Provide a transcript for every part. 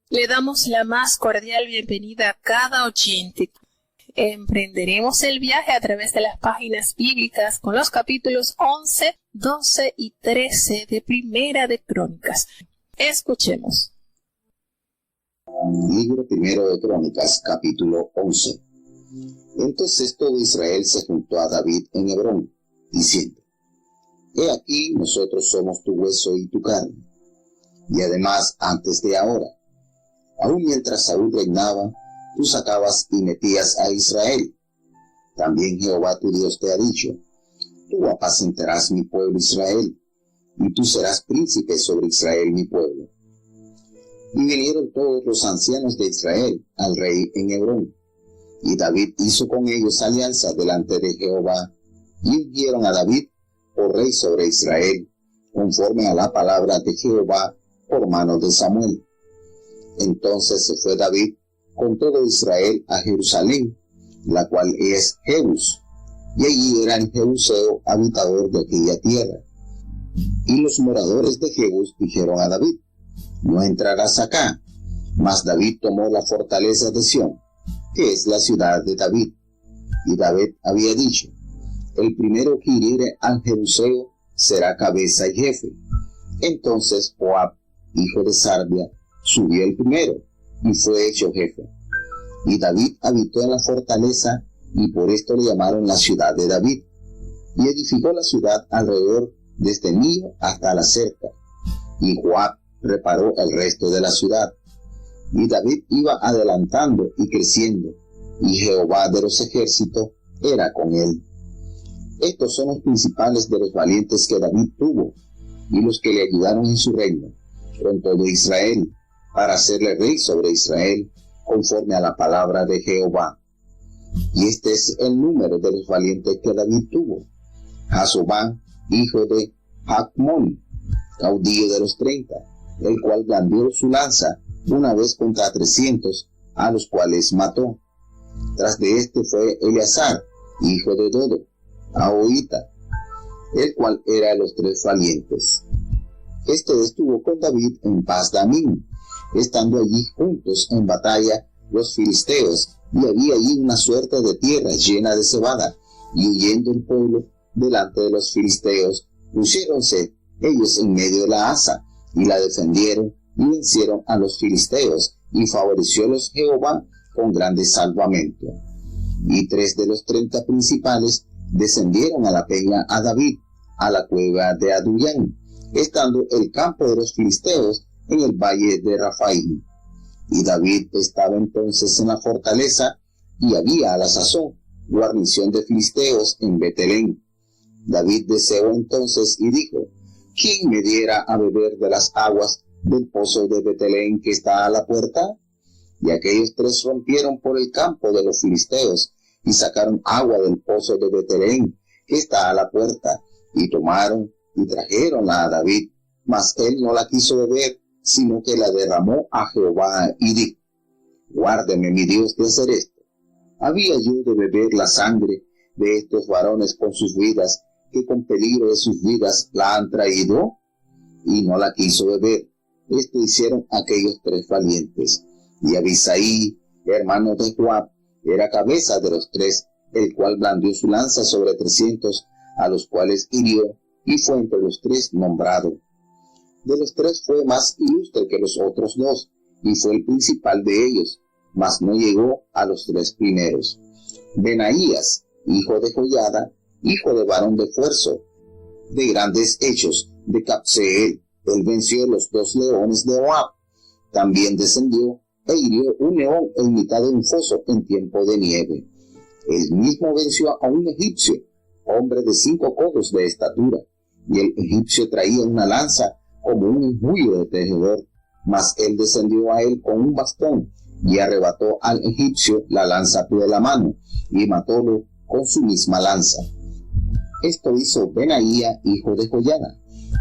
Le damos la más cordial bienvenida a cada oyente. Emprenderemos el viaje a través de las páginas bíblicas con los capítulos 11, 12 y 13 de Primera de Crónicas. Escuchemos. Libro Primero de Crónicas, capítulo 11. Entonces todo Israel se juntó a David en Hebrón, diciendo: He aquí, nosotros somos tu hueso y tu carne. Y además, antes de ahora, aun mientras Saúl reinaba, tú sacabas y metías a Israel. También Jehová tu Dios te ha dicho: Tú apacentarás mi pueblo Israel, y tú serás príncipe sobre Israel mi pueblo. Y vinieron todos los ancianos de Israel al rey en Hebrón, y David hizo con ellos alianza delante de Jehová, y ungieron a David por rey sobre Israel, conforme a la palabra de Jehová por mano de Samuel. Entonces se fue David con todo Israel a Jerusalén, la cual es Jebus, y allí era el jebuseo habitador de aquella tierra. Y los moradores de Jebus dijeron a David: No entrarás acá. Mas David tomó la fortaleza de Sión, que es la ciudad de David. Y David había dicho: El primero que hiriere al jebuseo será cabeza y jefe. Entonces Joab, hijo de Sarvia, subió el primero, y fue hecho jefe. Y David habitó en la fortaleza, y por esto le llamaron la ciudad de David. Y edificó la ciudad alrededor desde Mío hasta la cerca. Y Joab reparó el resto de la ciudad. Y David iba adelantando y creciendo, y Jehová de los ejércitos era con él. Estos son los principales de los valientes que David tuvo, y los que le ayudaron en su reino, con todo Israel, para hacerle rey sobre Israel, conforme a la palabra de Jehová. Y este es el número de los valientes que David tuvo: Jasobán, hijo de Jacmón, caudillo de los 30, el cual blandió su lanza una vez contra 300, a los cuales mató. Tras de este fue Eleazar, hijo de Dodo, Ahoita, el cual era de los 3 valientes. Este estuvo con David en Pas-damín, estando allí juntos en batalla los filisteos, y había allí una suerte de tierra llena de cebada, y huyendo el pueblo delante de los filisteos, pusiéronse ellos en medio de la haza, y la defendieron, y vencieron a los filisteos, y favoreciólos Jehová con grande salvamento. Y 3 de los 30 principales descendieron a la peña a David, a la cueva de Adullán, estando el campo de los filisteos en el valle de Rafaim. Y David estaba entonces en la fortaleza, y había a la sazón guarnición de filisteos en Betelén. David deseó entonces y dijo: ¿Quién me diera a beber de las aguas del pozo de Betelén que está a la puerta? Y aquellos 3 rompieron por el campo de los filisteos, y sacaron agua del pozo de Betelén que está a la puerta, y tomaron y trajeronla a David, mas él no la quiso beber, sino que la derramó a Jehová, y dijo: Guárdeme mi Dios de hacer esto. ¿Había yo de beber la sangre de estos varones con sus vidas, que con peligro de sus vidas la han traído? Y no la quiso beber. Esto hicieron aquellos 3 valientes. Y Abisaí, hermano de Joab, era cabeza de los 3, el cual blandió su lanza sobre 300, a los cuales hirió, y fue entre los 3 nombrado. De los 3 fue más ilustre que los otros 2, y fue el principal de ellos, mas no llegó a los 3 primeros. Benaías, hijo de Joiada, hijo de varón de esfuerzo, de grandes hechos, de Capseel, él venció los 2 leones de Moab. También descendió e hirió un león en mitad de un foso en tiempo de nieve. Él mismo venció a un egipcio, hombre de 5 codos de estatura, y el egipcio traía una lanza como un enjullo de tejedor, mas él descendió a él con un bastón, y arrebató al egipcio la lanza de la mano, y matólo con su misma lanza. Esto hizo Benaía, hijo de Joiada,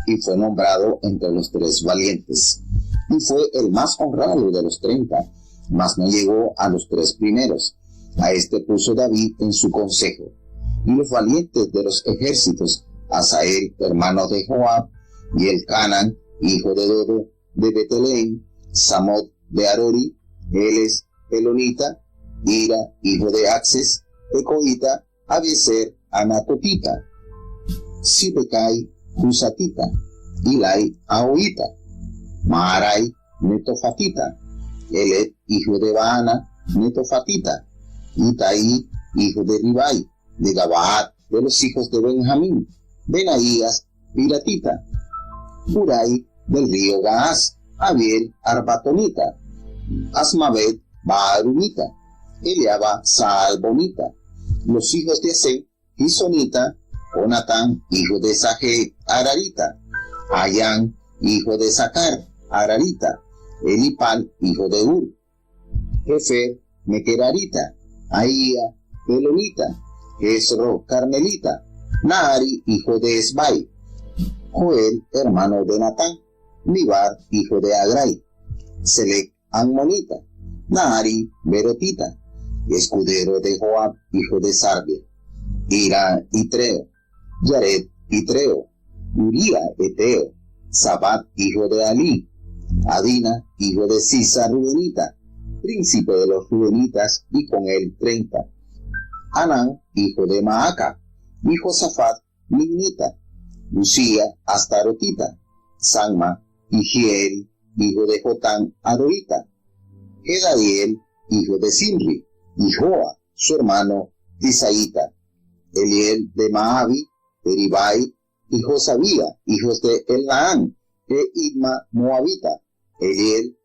y fue nombrado entre los 3 valientes, y fue el más honrado de los 30, mas no llegó a los 3 primeros. A este puso David en su consejo. Y los valientes de los ejércitos, Asael, hermano de Joab, y Elcanan, hijo de Dodo, de Betelén, Samot, de Arori, él es Pelonita, Ira, hijo de Axes, Ecoita, Abieser, Anatotita, Sibekai, Husatita, Ilai, Ahoita, Maarai, Netofatita, Elet, hijo de Baana, Netofatita, Itai, hijo de Ribai, de Gabaat, de los hijos de Benjamín, Benaías, Piratita, Hurai, del río Gaas, Abiel, Arbatonita, Asmavet, Baarumita, Eliaba, Saalbonita, los hijos de Ase, Gisonita, Jonatán, hijo de Saje, Ararita, Ayán, hijo de Sacar, Ararita, Elipal, hijo de Ur, Jefer, Mequerarita, Ahía, Pelonita, Esro, Carmelita, Nahari, hijo de Esbai, Joel, hermano de Natán, Nibar, hijo de Agrai, Selec, Ammonita, Nahari, Berotita, escudero de Joab, hijo de Sarbia, Ira, Itreo, Yared, Itreo, Uría, Eteo, Sabat, hijo de Ali, Adina, hijo de Sisa, Rubenita, príncipe de los Rubenitas, y con él 30, Anán, hijo de Maaca, y Josafat, Mignita, Lucía, Astarotita, Sanma, y Giel, hijo de Jotán, Aroita, Gedaliel, hijo de Simri, y Joa, su hermano, Tisaíta, Eliel de Maabi, Eribai, y Josabía, hijos de Elnaán, e Idma, Moabita, Eliel,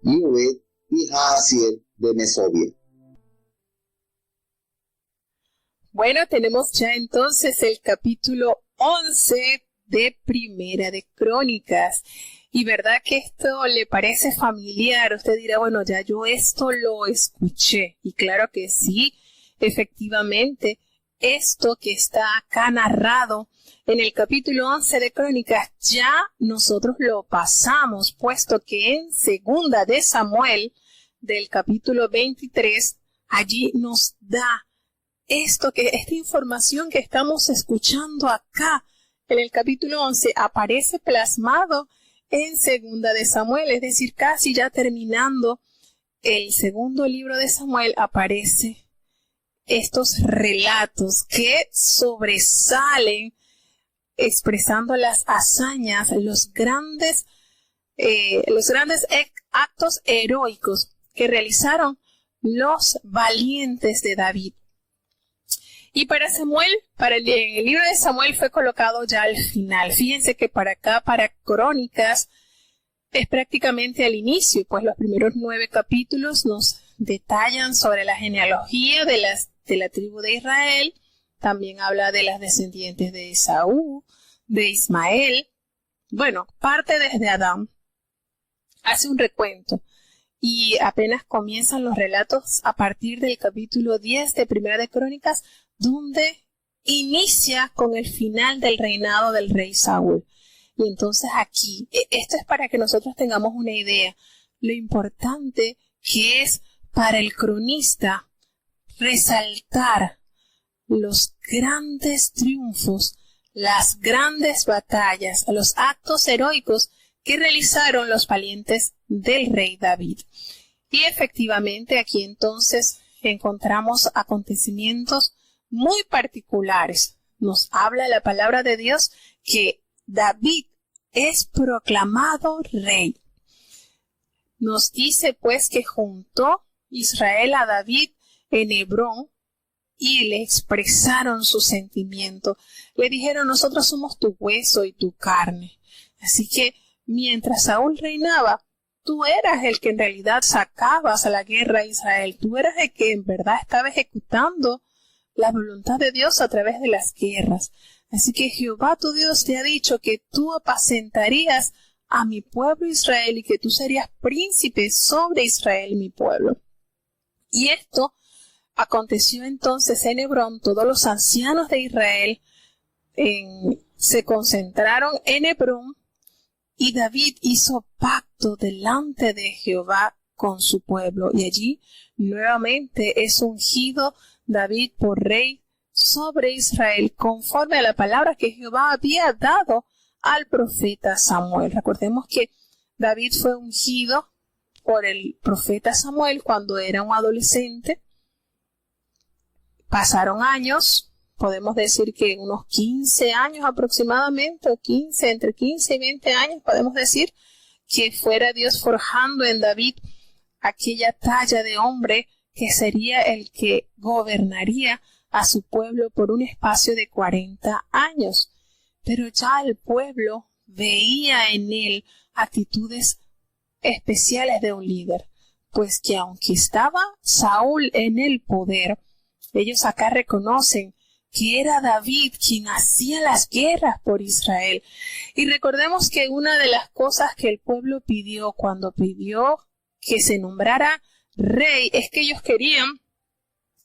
y Obed, y Jaasiel de Mesobia. Bueno, tenemos ya entonces el capítulo 11 de Primera de Crónicas. Y verdad que esto le parece familiar. Usted dirá, bueno, ya yo esto lo escuché. Y claro que sí, efectivamente, esto que está acá narrado en el capítulo 11 de Crónicas, ya nosotros lo pasamos, puesto que en Segunda de Samuel, del capítulo 23, allí nos da esta información que estamos escuchando acá en el capítulo 11 aparece plasmado en Segunda de Samuel, es decir, casi ya terminando el segundo libro de Samuel, aparece estos relatos que sobresalen expresando las hazañas, los grandes actos heroicos que realizaron los valientes de David. Y para el libro de Samuel fue colocado ya al final. Fíjense que para Crónicas, es prácticamente al inicio, pues los primeros 9 capítulos nos detallan sobre la genealogía de la tribu de Israel. También habla de las descendientes de Esaú, de Ismael. Bueno, parte desde Adán. Hace un recuento. Y apenas comienzan los relatos a partir del capítulo 10 de Primera de Crónicas, donde inicia con el final del reinado del rey Saúl. Y entonces aquí, esto es para que nosotros tengamos una idea, lo importante que es para el cronista resaltar los grandes triunfos, las grandes batallas, los actos heroicos que realizaron los valientes del rey David. Y efectivamente aquí entonces encontramos acontecimientos muy particulares. Nos habla la palabra de Dios que David es proclamado rey. Nos dice pues que juntó Israel a David en Hebrón y le expresaron su sentimiento. Le dijeron, nosotros somos tu hueso y tu carne. Así que mientras Saúl reinaba, tú eras el que en realidad sacabas a la guerra a Israel. Tú eras el que en verdad estaba ejecutando la voluntad de Dios a través de las guerras. Así que Jehová tu Dios te ha dicho que tú apacentarías a mi pueblo Israel y que tú serías príncipe sobre Israel, mi pueblo. Y esto aconteció entonces en Hebrón. Todos los ancianos de Israel se concentraron en Hebrón y David hizo pacto delante de Jehová con su pueblo. Y allí nuevamente es ungido David por rey sobre Israel conforme a la palabra que Jehová había dado al profeta Samuel. Recordemos que David fue ungido por el profeta Samuel cuando era un adolescente. Pasaron años, podemos decir que unos 15 años aproximadamente, o 15, entre 15 y 20 años, podemos decir, que fuera Dios forjando en David aquella talla de hombre que sería el que gobernaría a su pueblo por un espacio de 40 años. Pero ya el pueblo veía en él actitudes especiales de un líder, pues que aunque estaba Saúl en el poder, ellos acá reconocen que era David quien hacía las guerras por Israel. Y recordemos que una de las cosas que el pueblo pidió cuando pidió que se nombrara rey es que ellos querían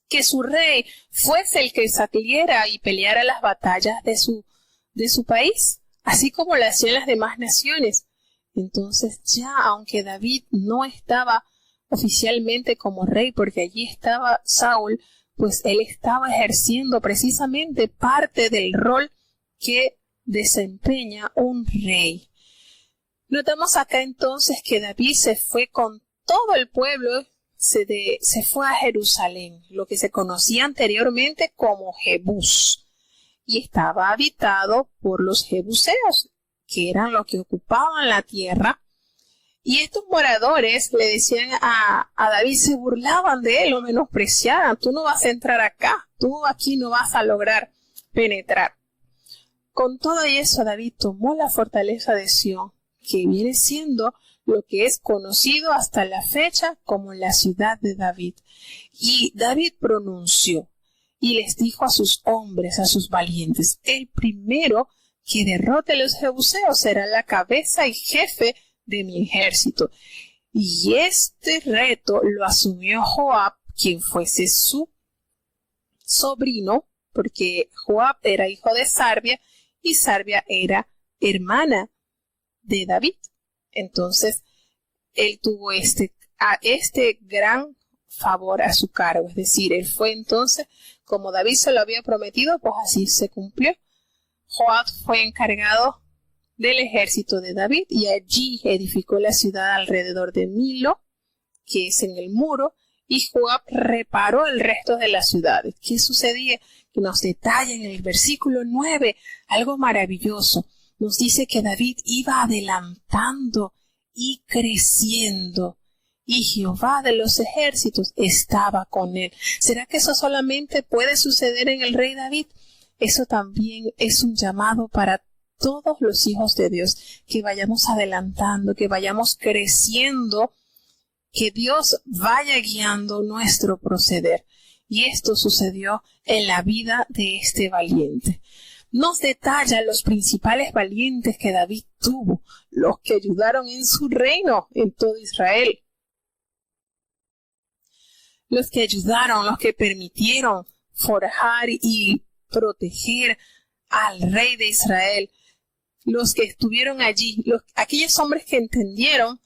que su rey fuese el que saliera y peleara las batallas de su país, así como lo hacían las demás naciones. Entonces ya, aunque David no estaba oficialmente como rey, porque allí estaba Saúl, pues él estaba ejerciendo precisamente parte del rol que desempeña un rey. Notamos acá entonces que David se fue con todo el pueblo, se fue a Jerusalén, lo que se conocía anteriormente como Jebús, y estaba habitado por los jebuseos, que eran los que ocupaban la tierra. Y estos moradores le decían a David, se burlaban de él, lo menospreciaban. Tú no vas a entrar acá, tú aquí no vas a lograr penetrar. Con todo eso, David tomó la fortaleza de Sión, que viene siendo lo que es conocido hasta la fecha como la ciudad de David. Y David pronunció y les dijo a sus hombres, a sus valientes, el primero que derrote a los jebuseos será la cabeza y jefe de mi ejército. Y este reto lo asumió Joab, quien fuese su sobrino, porque Joab era hijo de Sarbia y Sarbia era hermana de David. Entonces él tuvo este gran favor a su cargo, es decir, él fue entonces, como David se lo había prometido, pues así se cumplió. Joab fue encargado del ejército de David y allí edificó la ciudad alrededor de Milo, que es en el muro, y Joab reparó el resto de las ciudades. ¿Qué sucedía? Que nos detalla en el versículo 9 algo maravilloso. Nos dice que David iba adelantando y creciendo, y Jehová de los ejércitos estaba con él. ¿Será que eso solamente puede suceder en el rey David? Eso también es un llamado para todos los hijos de Dios, que vayamos adelantando, que vayamos creciendo, que Dios vaya guiando nuestro proceder. Y esto sucedió en la vida de este valiente. Nos detalla los principales valientes que David tuvo, los que ayudaron en su reino en todo Israel. Los que ayudaron, los que permitieron forjar y proteger al rey de Israel, los que estuvieron allí, aquellos hombres que entendieron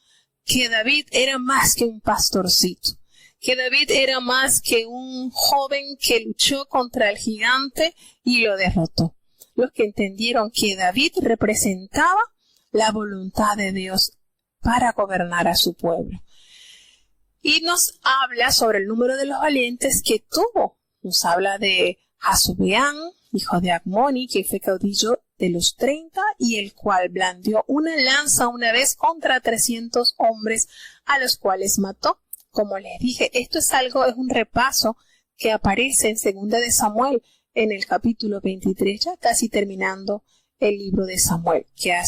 que David era más que un pastorcito, que David era más que un joven que luchó contra el gigante y lo derrotó. Los que entendieron que David representaba la voluntad de Dios para gobernar a su pueblo. Y nos habla sobre el número de los valientes que tuvo. Nos habla de Jasobeán, hijo de Agmoni, que fue caudillo de los 30 y el cual blandió una lanza una vez contra 300 hombres a los cuales mató. Como les dije, esto es un repaso que aparece en 2 de Samuel en el capítulo 23, ya casi terminando el libro de Samuel, que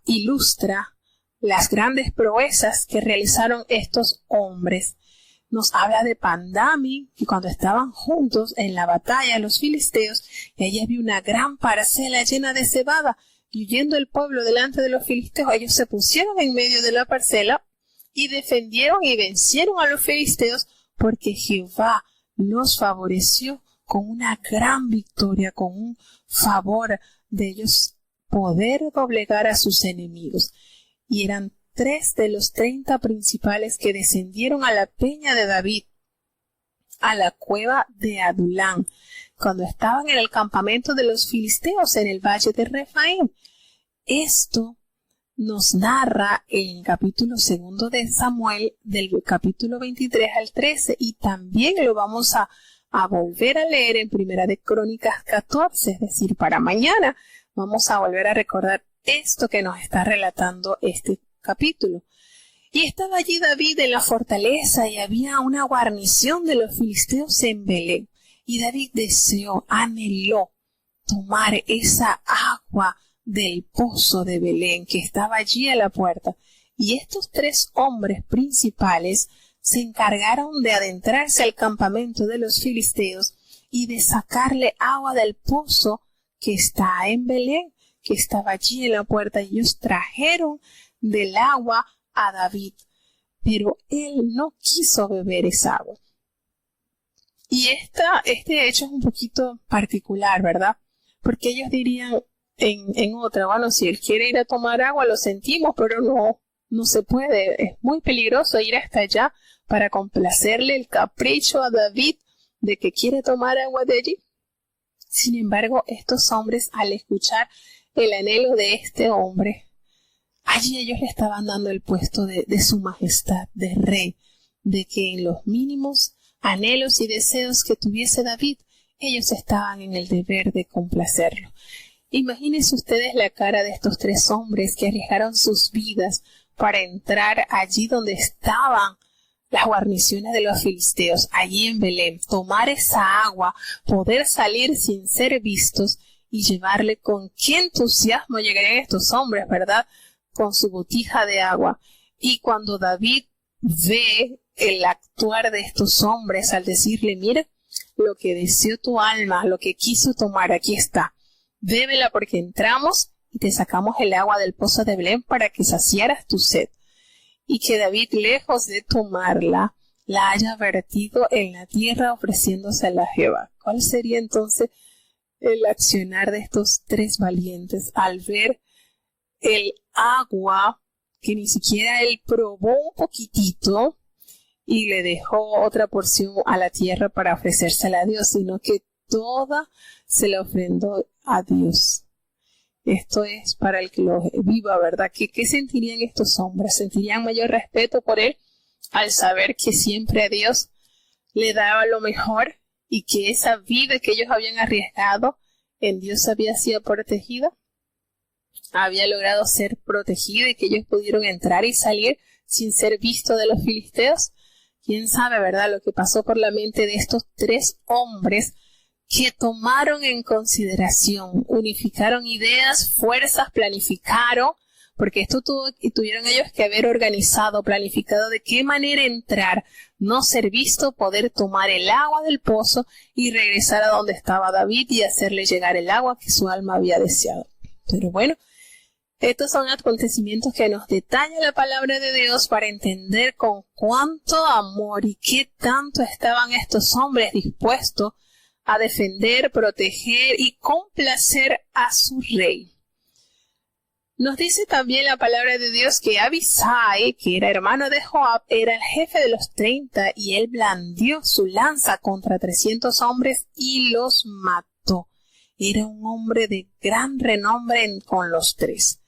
ilustra las grandes proezas que realizaron estos hombres. Nos habla de Pandami, que cuando estaban juntos en la batalla los filisteos, y allí había una gran parcela llena de cebada, y huyendo el pueblo delante de los filisteos, ellos se pusieron en medio de la parcela y defendieron y vencieron a los filisteos, porque Jehová los favoreció con una gran victoria, con un favor de ellos poder doblegar a sus enemigos. Y eran 3 de los 30 principales que descendieron a la peña de David, a la cueva de Adulán, cuando estaban en el campamento de los filisteos en el valle de Refaim. Esto nos narra en el capítulo 2 de Samuel, del capítulo 23 al 13, y también lo vamos a volver a leer en Primera de Crónicas 14, es decir, para mañana vamos a volver a recordar esto que nos está relatando este capítulo. Y estaba allí David en la fortaleza y había una guarnición de los filisteos en Belén. Y David anheló tomar esa agua del pozo de Belén que estaba allí a la puerta. Y estos 3 hombres principales se encargaron de adentrarse al campamento de los filisteos y de sacarle agua del pozo que está en Belén, que estaba allí en la puerta. Y ellos trajeron del agua a David, pero él no quiso beber esa agua. Y este hecho es un poquito particular, ¿verdad? Porque ellos dirían en otra, bueno, si él quiere ir a tomar agua, lo sentimos, pero no se puede. Es muy peligroso ir hasta allá para complacerle el capricho a David de que quiere tomar agua de allí. Sin embargo, estos hombres, al escuchar el anhelo de este hombre, allí ellos le estaban dando el puesto de su majestad, de rey, de que en los mínimos anhelos y deseos que tuviese David, ellos estaban en el deber de complacerlo. Imagínense ustedes la cara de estos 3 hombres que arriesgaron sus vidas para entrar allí donde estaban las guarniciones de los filisteos, allí en Belén, tomar esa agua, poder salir sin ser vistos y llevarle. Con qué entusiasmo llegarían estos hombres, ¿verdad?, con su botija de agua. Y cuando David ve el actuar de estos hombres al decirle, mira, lo que deseó tu alma, lo que quiso tomar, aquí está, bébela porque entramos y te sacamos el agua del pozo de Belén para que saciaras tu sed. Y que David, lejos de tomarla, la haya vertido en la tierra ofreciéndosela a Jehová. ¿Cuál sería entonces el accionar de estos 3 valientes al ver el agua que ni siquiera él probó un poquitito y le dejó otra porción a la tierra para ofrecérsela a Dios, sino que toda se la ofrendó a Dios? Esto es para el que lo viva, ¿verdad? ¿Qué sentirían estos hombres? ¿Sentirían mayor respeto por él al saber que siempre a Dios le daba lo mejor y que esa vida que ellos habían arriesgado en Dios había sido protegida? Había logrado ser protegida y que ellos pudieron entrar y salir sin ser vistos de los filisteos. ¿Quién sabe, verdad, lo que pasó por la mente de estos 3 hombres que tomaron en consideración, unificaron ideas, fuerzas, planificaron, porque esto tuvieron ellos que haber organizado, planificado de qué manera entrar, no ser visto, poder tomar el agua del pozo y regresar a donde estaba David y hacerle llegar el agua que su alma había deseado. Pero bueno, estos son acontecimientos que nos detalla la palabra de Dios para entender con cuánto amor y qué tanto estaban estos hombres dispuestos a defender, proteger y complacer a su rey. Nos dice también la palabra de Dios que Abisai, que era hermano de Joab, era el jefe de los 30 y él blandió su lanza contra 300 hombres y los mató. Era un hombre de gran renombre con los 3.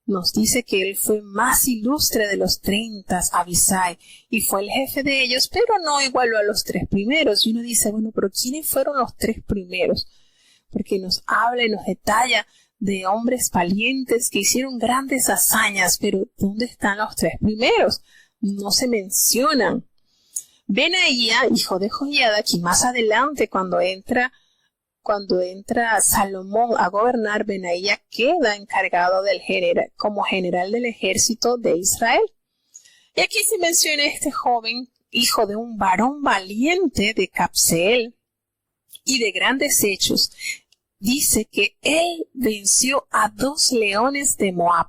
Nos dice que él fue más ilustre de los 30, Abisai, y fue el jefe de ellos, pero no igualó a los 3 primeros. Y uno dice, bueno, pero ¿quiénes fueron los 3 primeros? Porque nos habla y nos detalla de hombres valientes que hicieron grandes hazañas, pero ¿dónde están los 3 primeros? No se mencionan. Benaía, hijo de Joiada, que más adelante cuando entra Salomón a gobernar, Benaía queda encargado como general del ejército de Israel. Y aquí se menciona este joven, hijo de un varón valiente de Capseel y de grandes hechos. Dice que él venció a 2 leones de Moab,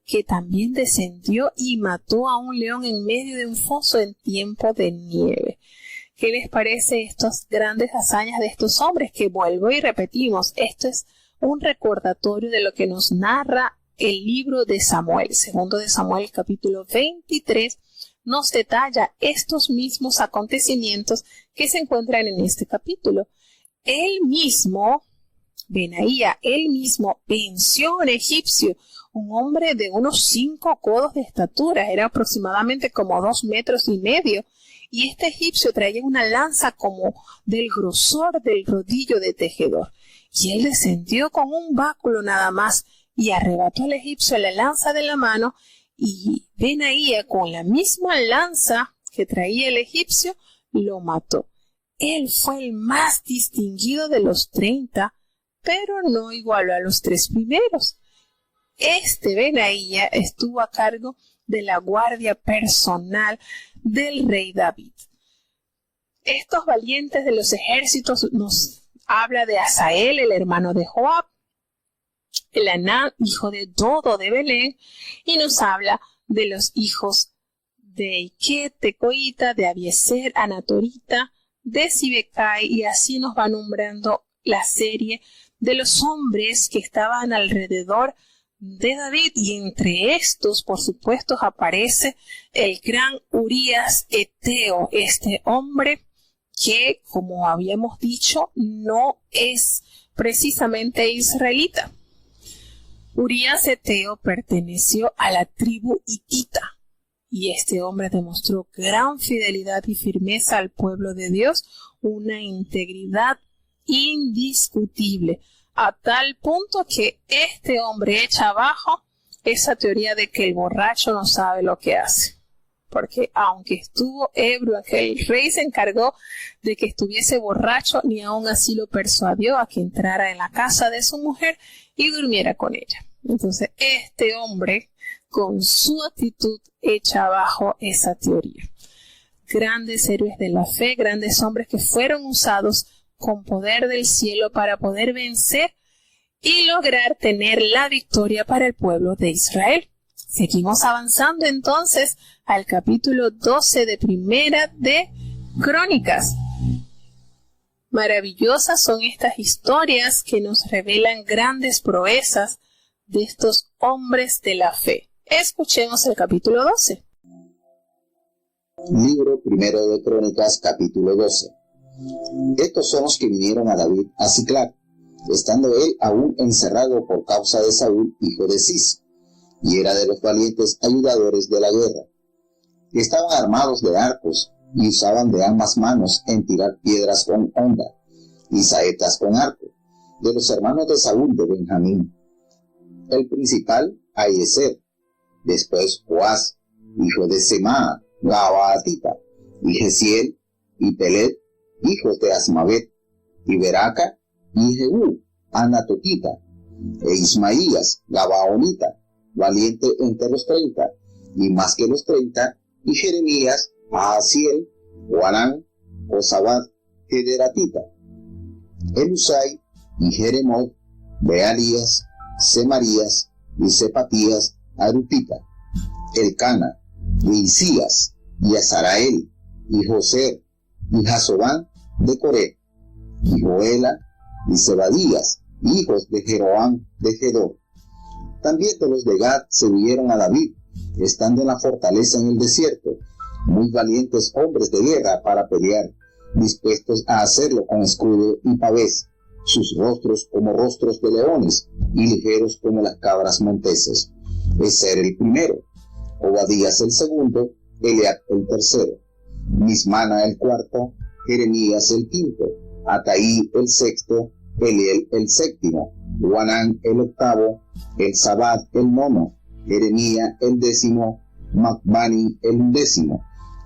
que también descendió y mató a un león en medio de un foso en tiempo de nieve. ¿Qué les parece estas grandes hazañas de estos hombres? Que vuelvo y repetimos, esto es un recordatorio de lo que nos narra el libro de Samuel. Segundo de Samuel, capítulo 23, nos detalla estos mismos acontecimientos que se encuentran en este capítulo. Él mismo, Benaía, él mismo venció a un egipcio, un hombre de unos 5 codos de estatura, era aproximadamente como 2,5 metros, y este egipcio traía una lanza como del grosor del rodillo de tejedor. Y él descendió con un báculo nada más y arrebató al egipcio la lanza de la mano, y Benaía, con la misma lanza que traía el egipcio, lo mató. Él fue el más distinguido de los 30, pero no igualó a los 3 primeros. Este Benaía estuvo a cargo de la guardia personal del rey David. Estos valientes de los ejércitos nos habla de Asael, el hermano de Joab, el Anán, hijo de Dodo de Belén, y nos habla de los hijos de Iquet, de Coita, de Abiezer, Anatorita, de Sibecai, y así nos va nombrando la serie de los hombres que estaban alrededor de David, y entre estos, por supuesto, aparece el gran Urías Eteo, este hombre que, como habíamos dicho, no es precisamente israelita. Urías Eteo perteneció a la tribu hitita, y este hombre demostró gran fidelidad y firmeza al pueblo de Dios, una integridad indiscutible, a tal punto que este hombre echa abajo esa teoría de que el borracho no sabe lo que hace. Porque aunque estuvo ebrio, el rey se encargó de que estuviese borracho, ni aun así lo persuadió a que entrara en la casa de su mujer y durmiera con ella. Entonces este hombre, con su actitud, echa abajo esa teoría. Grandes héroes de la fe, grandes hombres que fueron usados con poder del cielo para poder vencer y lograr tener la victoria para el pueblo de Israel. Seguimos avanzando entonces al capítulo 12 de Primera de Crónicas. Maravillosas son estas historias que nos revelan grandes proezas de estos hombres de la fe. Escuchemos el capítulo 12. Libro primero de Crónicas, capítulo 12. Estos son los que vinieron a David a Siclag, estando él aún encerrado por causa de Saúl, hijo de Cis, y era de los valientes ayudadores de la guerra. Estaban armados de arcos, y usaban de ambas manos en tirar piedras con honda, y saetas con arco, de los hermanos de Saúl de Benjamín. El principal, Ahiezer, después Joás, hijo de Semaa, Gabaatita, y Jeziel, y Pelet, hijos de Asmavet, y Beraca, y Jehú, Anatotita, e Ismaías, Gabaonita, valiente entre los 30, y más que los 30, y Jeremías, Ahasiel, Joanán, Josabad, Gederatita, Elusai, y Jeremot, Bealías, Semarías, y Sepatías, Arupita, Elcana, y Isías, y Azarael, y Joser, y Jasobán de Coré, y Joela, y Zebadías, hijos de Jeroam de Gedor. También de los de Gad se unieron a David, estando en la fortaleza en el desierto, muy valientes hombres de guerra para pelear, dispuestos a hacerlo con escudo y pavés, sus rostros como rostros de leones, y ligeros como las cabras monteses. Ezer el primero, Obadías el segundo, Eliab el tercero, Mismana el cuarto, Jeremías el quinto, Ataí el sexto, Eliel el séptimo, Joanán el octavo, Elzabad el nono, Jeremías el décimo, Macbani el undécimo.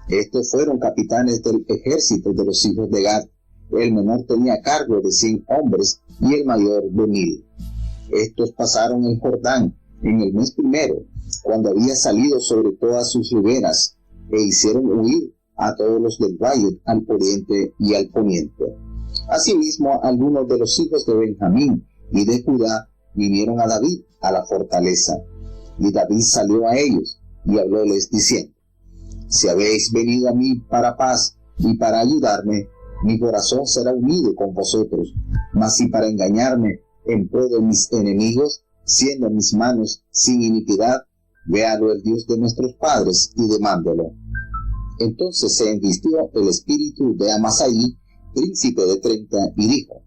Estos fueron capitanes del ejército de los hijos de Gad. El menor tenía cargo de 100 hombres y el mayor de 1000. Estos pasaron el Jordán en el mes primero, cuando había salido sobre todas sus riberas, e hicieron huir a todos los del valle al oriente y al poniente. Asimismo, algunos de los hijos de Benjamín y de Judá vinieron a David a la fortaleza, y David salió a ellos y hablóles diciendo: si habéis venido a mí para paz y para ayudarme, mi corazón será unido con vosotros, mas si para engañarme en pro de mis enemigos, siendo mis manos sin iniquidad, véalo el Dios de nuestros padres y demándelo. Entonces se envistió el espíritu de Amasaí, príncipe de 30, y dijo: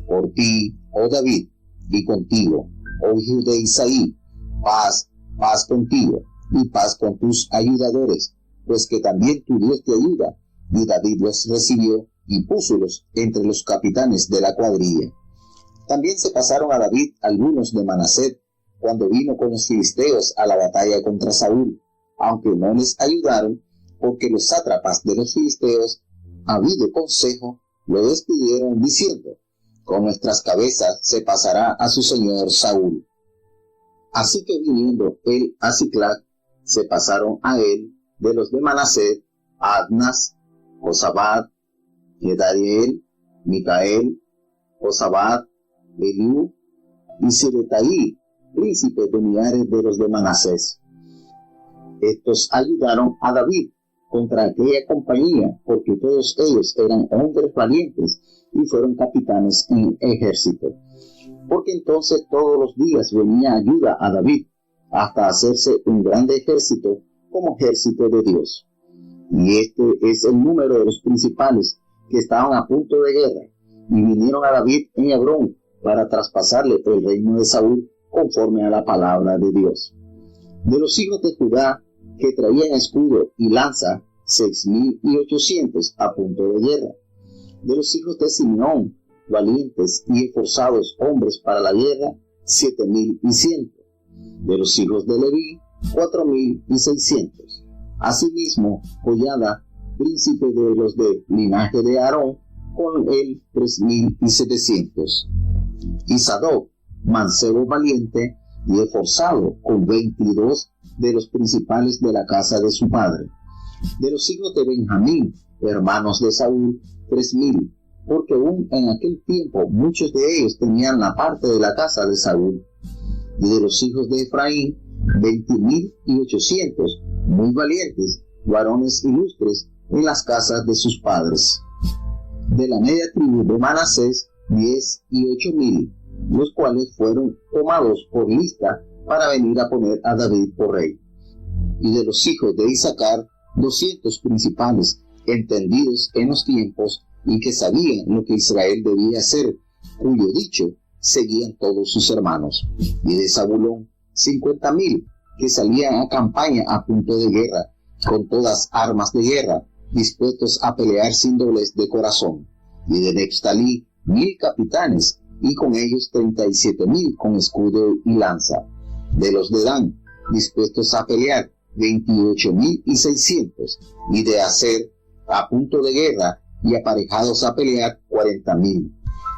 por ti, oh David, y contigo, oh hijo de Isaí, paz, paz contigo y paz con tus ayudadores, pues que también tu Dios te ayuda. Y David los recibió y púsolos entre los capitanes de la cuadrilla. También se pasaron a David algunos de Manaset cuando vino con los filisteos a la batalla contra Saúl, aunque no les ayudaron, porque los sátrapas de los filisteos, habido consejo, lo despidieron diciendo: con nuestras cabezas se pasará a su señor Saúl. Así que viniendo él a Siclag, se pasaron a él de los de Manaset, Adnas, Josabad, Gedaliel, Micael, Josabad, Eliú y Siretaí, príncipes de millares de los de Manasés. Estos ayudaron a David contra aquella compañía, porque todos ellos eran hombres valientes y fueron capitanes en ejército. Porque entonces todos los días venía ayuda a David, hasta hacerse un grande ejército como ejército de Dios. Y este es el número de los principales que estaban a punto de guerra, y vinieron a David en Hebrón para traspasarle el reino de Saúl conforme a la palabra de Dios. De los hijos de Judá, que traían escudo y lanza, 6,800 a punto de guerra. De los hijos de Simeón, valientes y esforzados hombres para la guerra, 7,100. De los hijos de Leví, 4,600. Asimismo, Joiada, príncipe de los de linaje de Aarón, con él 3,700. Y Sadoc, mancebo valiente y esforzado, con 22 de los principales de la casa de su padre. De los hijos de Benjamín, hermanos de Saúl, 3,000, porque aún en aquel tiempo muchos de ellos tenían la parte de la casa de Saúl. Y de los hijos de Efraín, 20,800, muy valientes, varones ilustres en las casas de sus padres. De la media tribu de Manasés, 10,008, los cuales fueron tomados por lista para venir a poner a David por rey. Y de los hijos de Isaacar, 200 principales, entendidos en los tiempos y que sabían lo que Israel debía hacer, cuyo dicho seguían todos sus hermanos. Y de Zabulón, 50,000, que salían a campaña a punto de guerra, con todas armas de guerra, dispuestos a pelear sin doblez de corazón. Y de Neftalí, 1,000 capitanes, y con ellos 37,000 con escudo y lanza. De los de Dan, dispuestos a pelear, 28,600, y de Aser, a punto de guerra y aparejados a pelear, 40,000.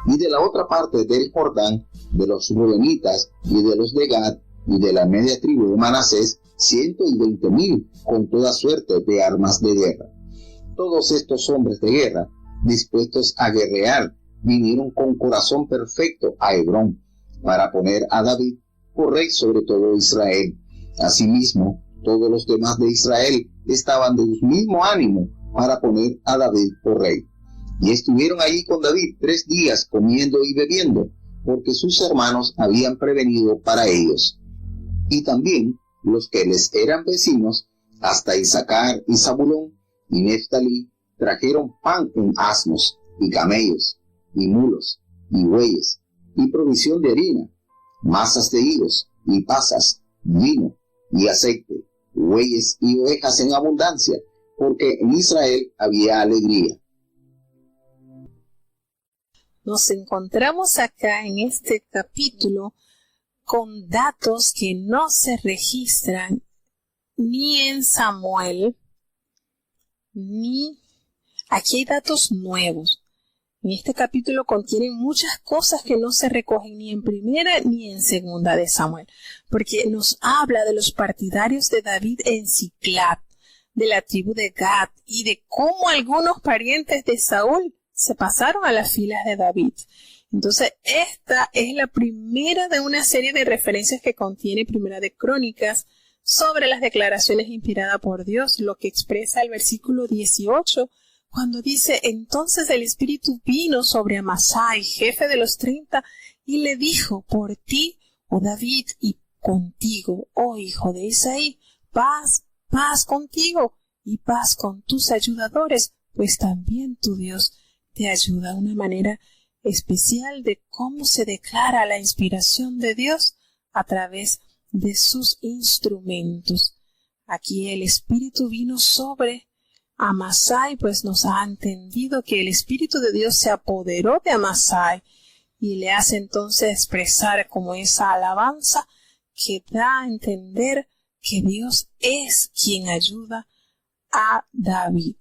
Y de la otra parte del Jordán, de los rubenitas y de los de Gad y de la media tribu de Manasés, 120,000 con toda suerte de armas de guerra. Todos estos hombres de guerra, dispuestos a guerrear, vinieron con corazón perfecto a Hebrón para poner a David por rey sobre todo Israel. Asimismo, todos los demás de Israel estaban de mismo ánimo para poner a David por rey. Y estuvieron allí con David 3 días comiendo y bebiendo, porque sus hermanos habían prevenido para ellos. Y también los que les eran vecinos, hasta Isaacar y Zabulón y Neftalí, trajeron pan en asnos y camellos y mulos y bueyes y provisión de harina, masas de higos y pasas, vino y aceite, bueyes y ovejas en abundancia, porque en Israel había alegría. Nos encontramos acá en este capítulo con datos que no se registran ni en Samuel, ni aquí hay datos nuevos. En este capítulo contienen muchas cosas que no se recogen ni en primera ni en segunda de Samuel, porque nos habla de los partidarios de David en Siclag, de la tribu de Gad y de cómo algunos parientes de Saúl se pasaron a las filas de David. Entonces, esta es la primera de una serie de referencias que contiene Primera de Crónicas sobre las declaraciones inspiradas por Dios, lo que expresa el versículo 18, cuando dice: entonces el Espíritu vino sobre Amasai, jefe de los 30, y le dijo: por ti, oh David, y contigo, oh hijo de Isaí, paz, paz contigo, y paz con tus ayudadores, pues también tu Dios te ayuda. Una manera especial de cómo se declara la inspiración de Dios a través de sus instrumentos. Aquí el Espíritu vino sobre Amasai, pues nos ha entendido que el Espíritu de Dios se apoderó de Amasai y le hace entonces expresar como esa alabanza que da a entender que Dios es quien ayuda a David.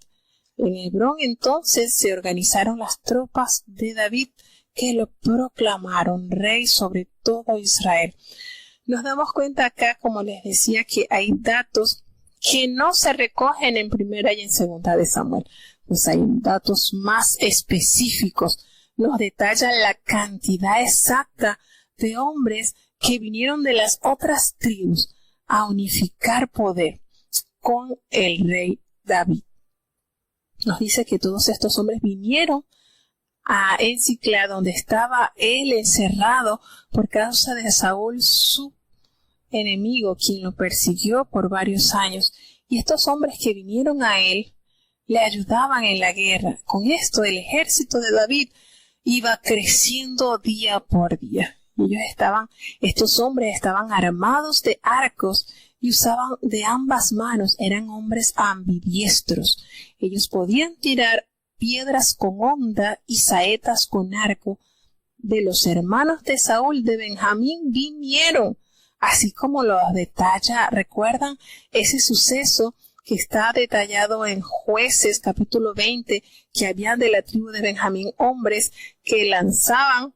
En Hebrón entonces se organizaron las tropas de David que lo proclamaron rey sobre todo Israel. Nos damos cuenta acá, como les decía, que hay datos que no se recogen en primera y en segunda de Samuel. Pues hay datos más específicos. Nos detallan la cantidad exacta de hombres que vinieron de las otras tribus a unificar poder con el rey David. Nos dice que todos estos hombres vinieron a Enziclá, donde estaba él encerrado por causa de Saúl, su enemigo, quien lo persiguió por varios años. Y estos hombres que vinieron a él le ayudaban en la guerra. Con esto el ejército de David iba creciendo día por día. Estos hombres estaban armados de arcos y usaban de ambas manos. Eran hombres ambidiestros. Ellos podían tirar piedras con honda y saetas con arco. De los hermanos de Saúl de Benjamín vinieron, así como lo detalla. ¿Recuerdan ese suceso que está detallado en Jueces capítulo 20, que habían de la tribu de Benjamín hombres que lanzaban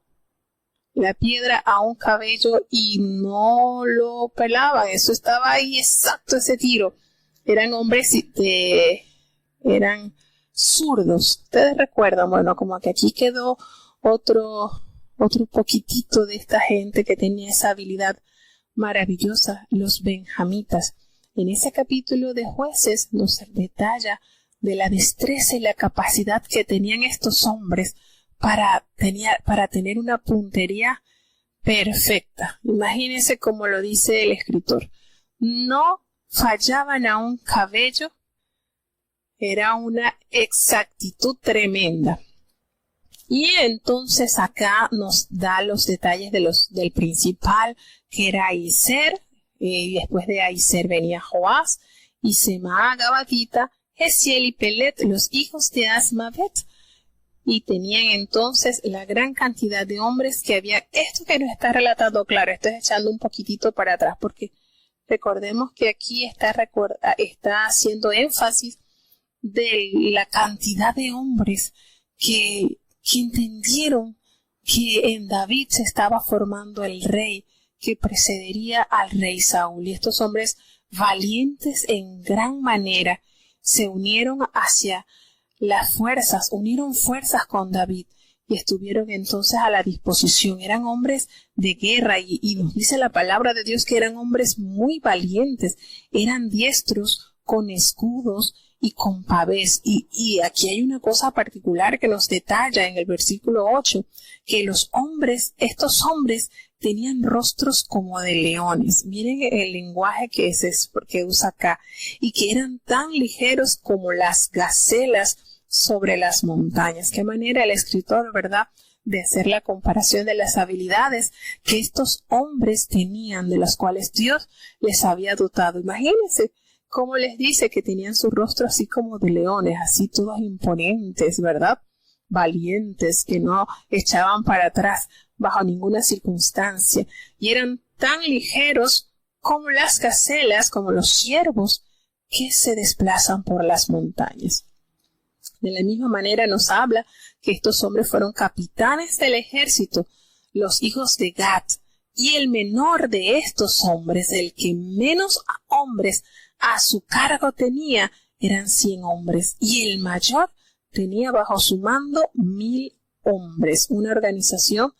la piedra a un cabello y no lo pelaban? Eso estaba ahí exacto, ese tiro. Eran hombres eran zurdos. Ustedes recuerdan, bueno, como que aquí quedó otro poquitito de esta gente que tenía esa habilidad maravillosa, los benjamitas. En ese capítulo de Jueces nos detalla de la destreza y la capacidad que tenían estos hombres para tener una puntería perfecta. Imagínense como lo dice el escritor. No fallaban a un cabello. Era una exactitud tremenda. Y entonces acá nos da los detalles del principal, que era Aiser, y después de Aiser venía Joás, y Semaá, Gabatita, Gesiel y Pelet, los hijos de Asmavet, y tenían entonces la gran cantidad de hombres que había. Esto que nos está relatando, claro, esto es echando un poquitito para atrás, porque recordemos que aquí está haciendo énfasis de la cantidad de hombres que entendieron que en David se estaba formando el rey que precedería al rey Saúl. Y estos hombres valientes en gran manera se unieron hacia las fuerzas, unieron fuerzas con David y estuvieron entonces a la disposición. Eran hombres de guerra y nos dice la palabra de Dios que eran hombres muy valientes, eran diestros con escudos y con pavés. Y aquí hay una cosa particular que nos detalla en el versículo 8, que estos hombres tenían rostros como de leones. Miren el lenguaje que usa acá, y que eran tan ligeros como las gacelas sobre las montañas. Qué manera el escritor, ¿verdad?, de hacer la comparación de las habilidades que estos hombres tenían, de las cuales Dios les había dotado. Imagínense cómo les dice que tenían su rostro así como de leones, así todos imponentes, ¿verdad? Valientes, que no echaban para atrás bajo ninguna circunstancia, y eran tan ligeros como las gacelas, como los ciervos que se desplazan por las montañas. De la misma manera nos habla que estos hombres fueron capitanes del ejército, los hijos de Gad, y el menor de estos hombres, el que menos hombres a su cargo tenía, eran 100 hombres, y el mayor tenía bajo su mando 1000 hombres, una organización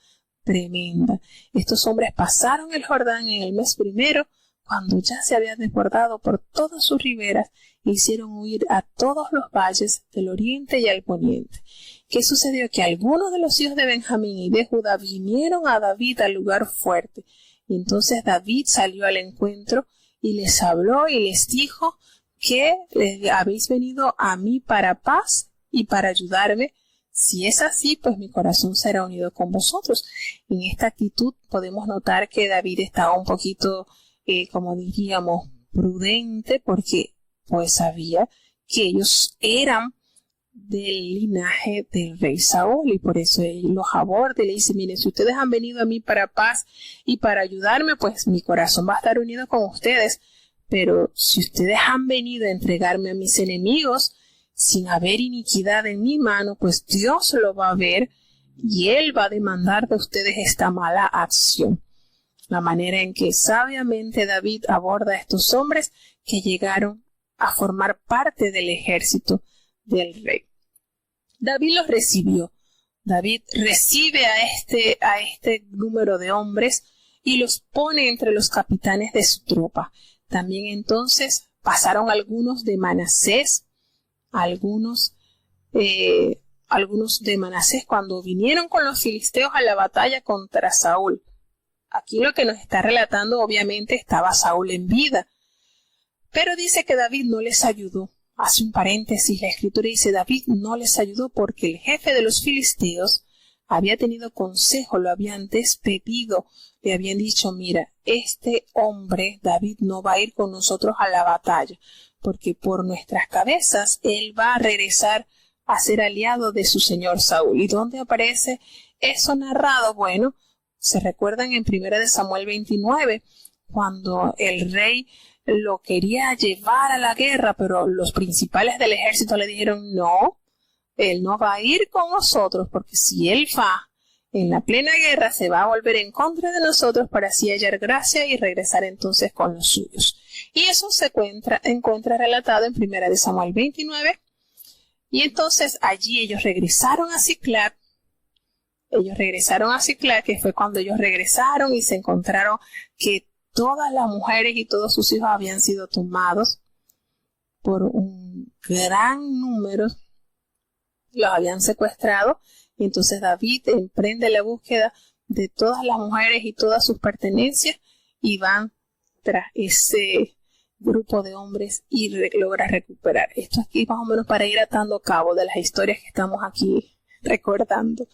tremenda. Estos hombres pasaron el Jordán en el mes primero, cuando ya se había desbordado por todas sus riberas, e hicieron huir a todos los valles del oriente y al poniente. ¿Qué sucedió? Que algunos de los hijos de Benjamín y de Judá vinieron a David al lugar fuerte. Y entonces David salió al encuentro y les habló y les dijo que habéis venido a mí para paz y para ayudarme. Si es así, pues mi corazón será unido con vosotros. En esta actitud podemos notar que David estaba un poquito como diríamos, prudente, porque pues sabía que ellos eran del linaje del rey Saúl, y por eso él los aborda y le dice: miren, si ustedes han venido a mí para paz y para ayudarme, pues mi corazón va a estar unido con ustedes, pero si ustedes han venido a entregarme a mis enemigos sin haber iniquidad en mi mano, pues Dios lo va a ver y él va a demandar de ustedes esta mala acción. La manera en que sabiamente David aborda a estos hombres que llegaron a formar parte del ejército del rey. David los recibió. David recibe a este número de hombres y los pone entre los capitanes de su tropa. También entonces pasaron algunos de Manasés, algunos de Manasés cuando vinieron con los filisteos a la batalla contra Saúl. Aquí lo que nos está relatando, obviamente, estaba Saúl en vida, pero dice que David no les ayudó. Hace un paréntesis, la escritura dice: David no les ayudó porque el jefe de los filisteos había tenido consejo, lo habían despedido, le habían dicho: mira, este hombre, David, no va a ir con nosotros a la batalla, porque por nuestras cabezas él va a regresar a ser aliado de su señor Saúl. ¿Y dónde aparece eso narrado? Bueno, se recuerdan en 1 Samuel 29, cuando el rey lo quería llevar a la guerra, pero los principales del ejército le dijeron: no, él no va a ir con nosotros, porque si él va en la plena guerra se va a volver en contra de nosotros para así hallar gracia y regresar entonces con los suyos. Y eso se encuentra relatado en 1 Samuel 29. Y entonces allí ellos regresaron a Siclag. Que fue cuando ellos regresaron y se encontraron que todas las mujeres y todos sus hijos habían sido tomados por un gran número, los habían secuestrado, y entonces David emprende la búsqueda de todas las mujeres y todas sus pertenencias y van tras ese grupo de hombres y logra recuperar. Esto aquí más o menos para ir atando cabo de las historias que estamos aquí recordando.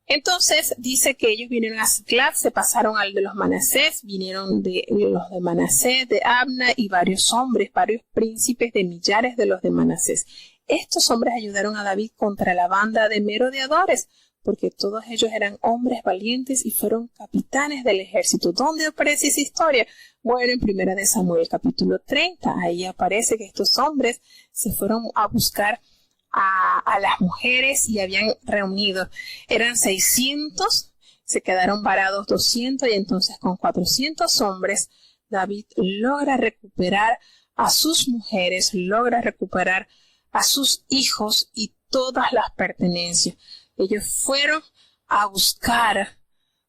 Entonces dice que ellos vinieron a Siclag, se pasaron al de los Manasés, vinieron de los de Manasés, de Abna y varios hombres, varios príncipes de millares de los de Manasés. Estos hombres ayudaron a David contra la banda de merodeadores, porque todos ellos eran hombres valientes y fueron capitanes del ejército. ¿Dónde aparece esa historia? Bueno, en 1 Samuel capítulo 30, ahí aparece que estos hombres se fueron a buscar a las mujeres y habían reunido, eran 600, se quedaron varados 200, y entonces con 400 hombres David logra recuperar a sus mujeres, logra recuperar a sus hijos y todas las pertenencias. Ellos fueron a buscar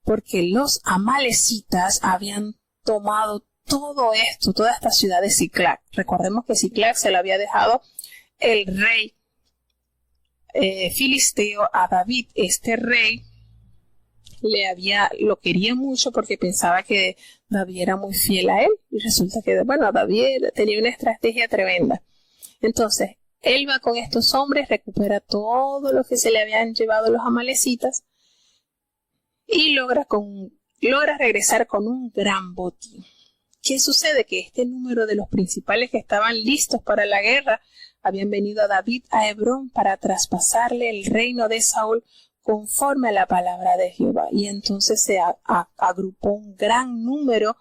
porque los amalecitas habían tomado todo esto, toda esta ciudad de Siclag. Recordemos que Siclag se lo había dejado el rey filisteo a David. Este rey lo quería mucho porque pensaba que David era muy fiel a él, y resulta que, bueno, David tenía una estrategia tremenda. Entonces, él va con estos hombres, recupera todo lo que se le habían llevado los amalecitas y logra regresar con un gran botín. ¿Qué sucede? Que este número de los principales que estaban listos para la guerra habían venido a David a Hebrón para traspasarle el reino de Saúl conforme a la palabra de Jehová. Y entonces se agrupó un gran número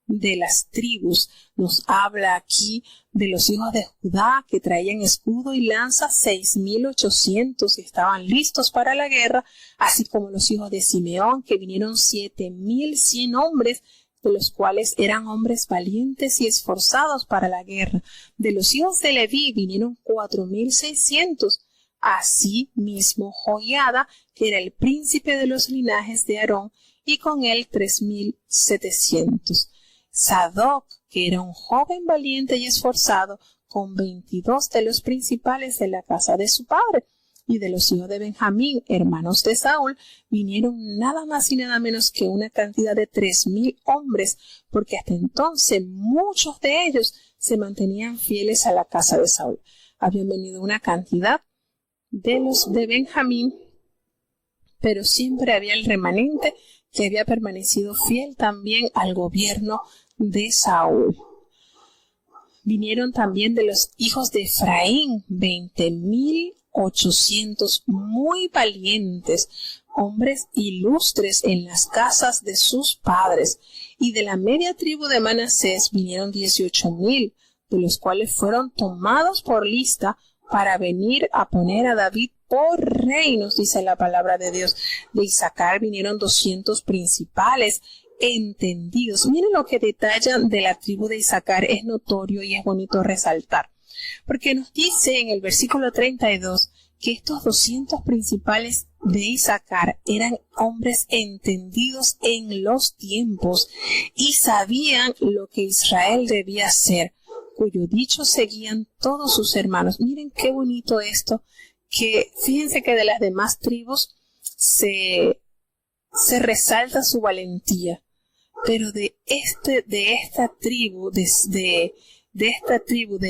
de las tribus. Nos habla aquí de los hijos de Judá que traían escudo y lanza, 6,800 que estaban listos para la guerra, así como los hijos de Simeón que vinieron 7,100 hombres, de los cuales eran hombres valientes y esforzados para la guerra. De los hijos de Leví vinieron 4,600. Así mismo Joiada, que era el príncipe de los linajes de Aarón, y con él 3,700. Sadoc, que era un joven valiente y esforzado, con 22 de los principales de la casa de su padre. Y de los hijos de Benjamín, hermanos de Saúl, vinieron nada más y nada menos que una cantidad de 3,000 hombres, porque hasta entonces muchos de ellos se mantenían fieles a la casa de Saúl. Habían venido una cantidad de los de Benjamín, pero siempre había el remanente que había permanecido fiel también al gobierno de Saúl. Vinieron también de los hijos de Efraín 20.800 muy valientes, hombres ilustres en las casas de sus padres. Y de la media tribu de Manasés vinieron 18.000, de los cuales fueron tomados por lista para venir a poner a David por rey, nos dice la palabra de Dios. De Isaacar vinieron 200 principales, entendidos. Miren lo que detallan de la tribu de Isaacar, es notorio y es bonito resaltar, porque nos dice en el versículo 32 que estos 200 principales de Isaacar eran hombres entendidos en los tiempos y sabían lo que Israel debía hacer, cuyo dicho seguían todos sus hermanos. Miren qué bonito esto, que fíjense que de las demás tribus se resalta su valentía, pero de esta tribu de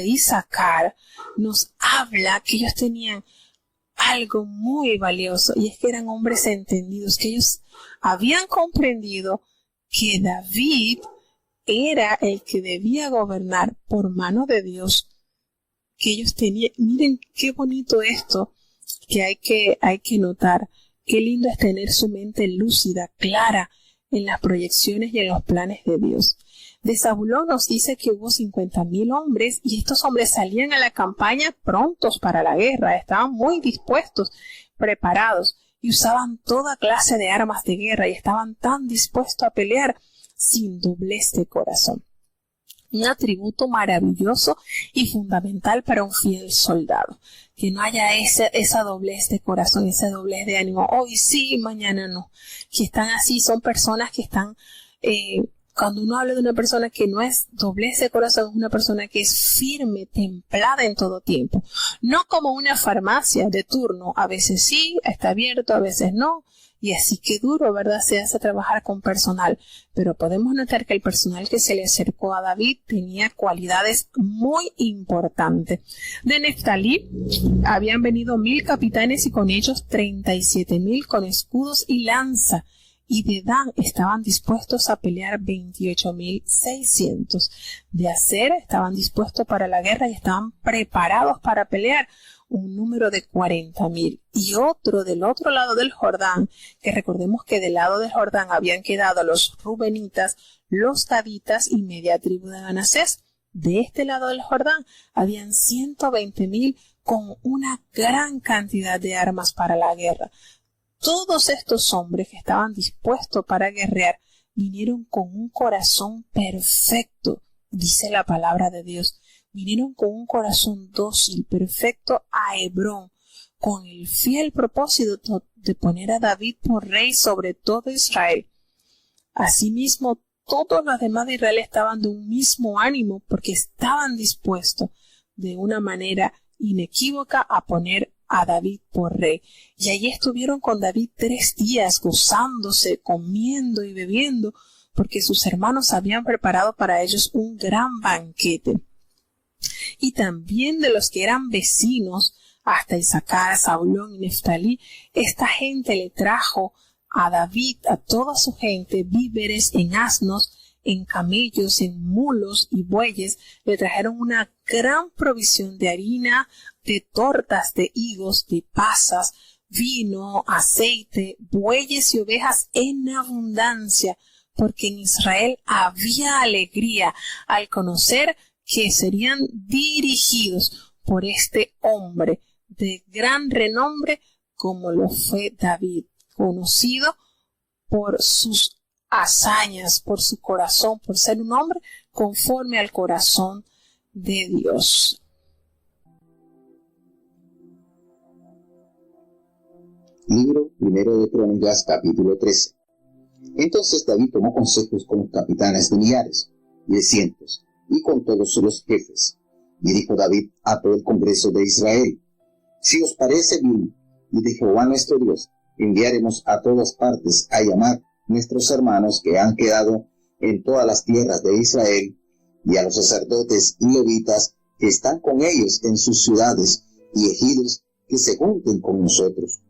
Isaacar nos habla que ellos tenían algo muy valioso, y es que eran hombres entendidos, que ellos habían comprendido que David era el que debía gobernar por mano de Dios, que ellos tenían. Miren qué bonito esto que hay que notar. Qué lindo es tener su mente lúcida, clara en las proyecciones y en los planes de Dios. De Zabulón nos dice que hubo 50.000 hombres, y estos hombres salían a la campaña prontos para la guerra, estaban muy dispuestos, preparados, y usaban toda clase de armas de guerra, y estaban tan dispuestos a pelear sin doblez de corazón. Un atributo maravilloso y fundamental para un fiel soldado, que no haya esa doblez de corazón, esa doblez de ánimo, hoy sí, mañana no, que están así, son personas que están, cuando uno habla de una persona que no es doblez de corazón, es una persona que es firme, templada en todo tiempo, no como una farmacia de turno, a veces sí, está abierto, a veces no, y así que duro, ¿verdad?, se hace trabajar con personal. Pero podemos notar que el personal que se le acercó a David tenía cualidades muy importantes. De Neftalí habían venido 1.000 capitanes y con ellos 37.000 con escudos y lanza. Y de Dan estaban dispuestos a pelear 28.600. De Aser estaban dispuestos para la guerra y estaban preparados para pelear, un número de 40.000. Y otro del otro lado del Jordán, que recordemos que del lado del Jordán habían quedado los rubenitas, los gaditas y media tribu de Manasés. De este lado del Jordán habían 120.000 con una gran cantidad de armas para la guerra. Todos estos hombres que estaban dispuestos para guerrear vinieron con un corazón perfecto, dice la palabra de Dios. Vinieron con un corazón dócil, perfecto a Hebrón, con el fiel propósito de poner a David por rey sobre todo Israel. Asimismo, todos los demás de Israel estaban de un mismo ánimo, porque estaban dispuestos de una manera inequívoca a poner a David por rey. Y allí estuvieron con David 3 días, gozándose, comiendo y bebiendo, porque sus hermanos habían preparado para ellos un gran banquete. Y también de los que eran vecinos, hasta Isaacar, Zabulón y Neftalí, esta gente le trajo a David, a toda su gente, víveres en asnos, en camellos, en mulos y bueyes. Le trajeron una gran provisión de harina, de tortas de higos, de pasas, vino, aceite, bueyes y ovejas en abundancia, porque en Israel había alegría al conocer que serían dirigidos por este hombre de gran renombre como lo fue David, conocido por sus hazañas, por su corazón, por ser un hombre conforme al corazón de Dios. Libro primero de Crónicas, capítulo 13. Entonces David tomó consejos con los capitanes de millares y de cientos, y con todos los jefes. Y dijo David a todo el congreso de Israel: si os parece bien, y de Jehová nuestro Dios, enviaremos a todas partes a llamar nuestros hermanos que han quedado en todas las tierras de Israel, y a los sacerdotes y levitas que están con ellos en sus ciudades y ejidos, que se junten con nosotros,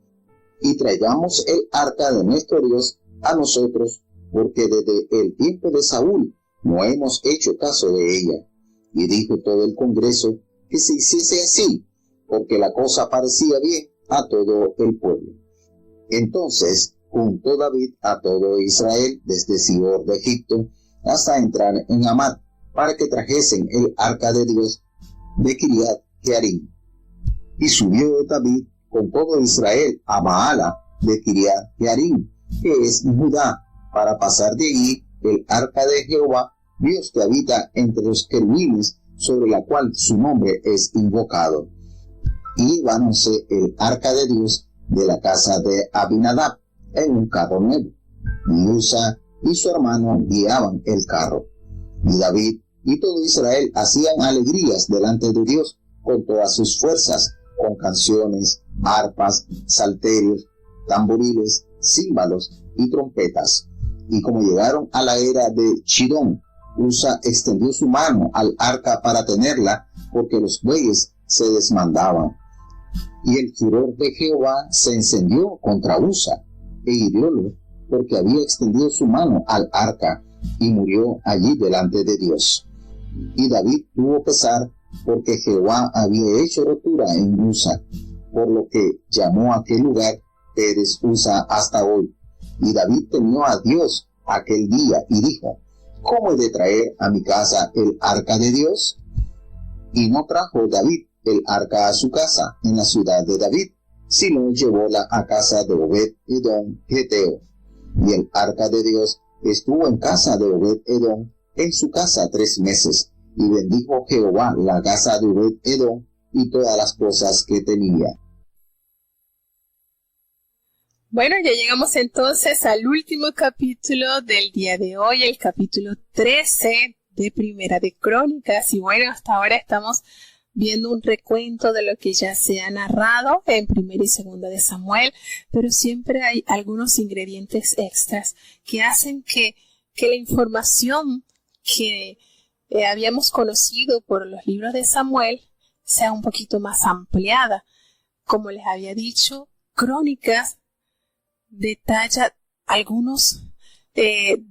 y traigamos el arca de nuestro Dios a nosotros, porque desde el tiempo de Saúl no hemos hecho caso de ella. Y dijo todo el Congreso que se hiciese así, porque la cosa parecía bien a todo el pueblo. Entonces juntó David a todo Israel desde Sibor de Egipto hasta entrar en Hamat, para que trajesen el arca de Dios de Kiriat Jearim. Y subió David con todo Israel a Baala de Kiriat Jearim, que es en Judá, para pasar de allí el arca de Jehová, Dios que habita entre los querubines, sobre la cual su nombre es invocado. Y lleváronse el arca de Dios de la casa de Abinadab en un carro nuevo, y Usa y su hermano guiaban el carro. Y David y todo Israel hacían alegrías delante de Dios con todas sus fuerzas, con canciones, arpas, salterios, tamboriles, címbalos y trompetas. Y como llegaron a la era de Chidón, Usa extendió su mano al arca para tenerla, porque los bueyes se desmandaban. Y el furor de Jehová se encendió contra Usa, e hiriólo, porque había extendido su mano al arca, y murió allí delante de Dios. Y David tuvo pesar, porque Jehová había hecho rotura en Usa, por lo que llamó a aquel lugar Perez Usa hasta hoy. Y David temió a Dios aquel día, y dijo: ¿Cómo he de traer a mi casa el arca de Dios? Y no trajo David el arca a su casa en la ciudad de David, sino llevóla a casa de Obed-Edom Geteo. Y el arca de Dios estuvo en casa de Obed-Edom, en su casa 3 meses, y bendijo Jehová la casa de Obed-Edom y todas las cosas que tenía. Bueno, ya llegamos entonces al último capítulo del día de hoy, el capítulo 13 de Primera de Crónicas. Y bueno, hasta ahora estamos viendo un recuento de lo que ya se ha narrado en Primera y Segunda de Samuel, pero siempre hay algunos ingredientes extras que hacen que la información que habíamos conocido por los libros de Samuel sea un poquito más ampliada. Como les había dicho, Crónicas detalla algunos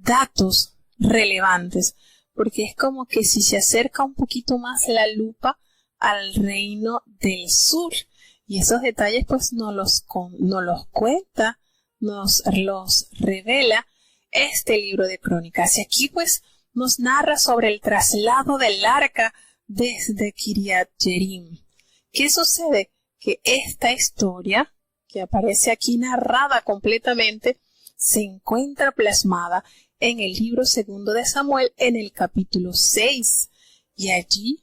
datos relevantes, porque es como que si se acerca un poquito más la lupa al reino del sur, y esos detalles pues nos los cuenta, nos los revela este libro de Crónicas. Y aquí pues nos narra sobre el traslado del arca desde Kiriat Jearim. ¿Qué sucede? Que esta historia, que aparece aquí narrada completamente, se encuentra plasmada en el libro segundo de Samuel en el capítulo 6, y allí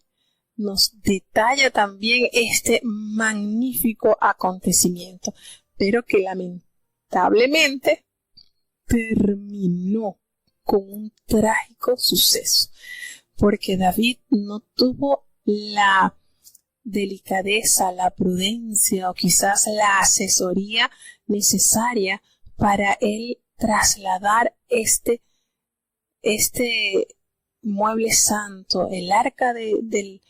nos detalla también este magnífico acontecimiento, pero que lamentablemente terminó con un trágico suceso, porque David no tuvo la delicadeza, la prudencia o quizás la asesoría necesaria para él trasladar este mueble santo, el arca del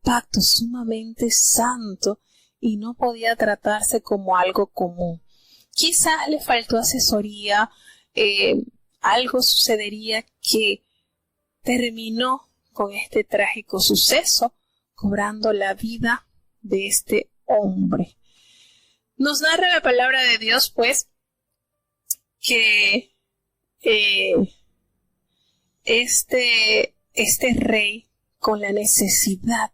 pacto sumamente santo, y no podía tratarse como algo común. Quizás le faltó asesoría, algo sucedería que terminó con este trágico suceso, cobrando la vida de este hombre. Nos narra la palabra de Dios, pues, que este rey, con la necesidad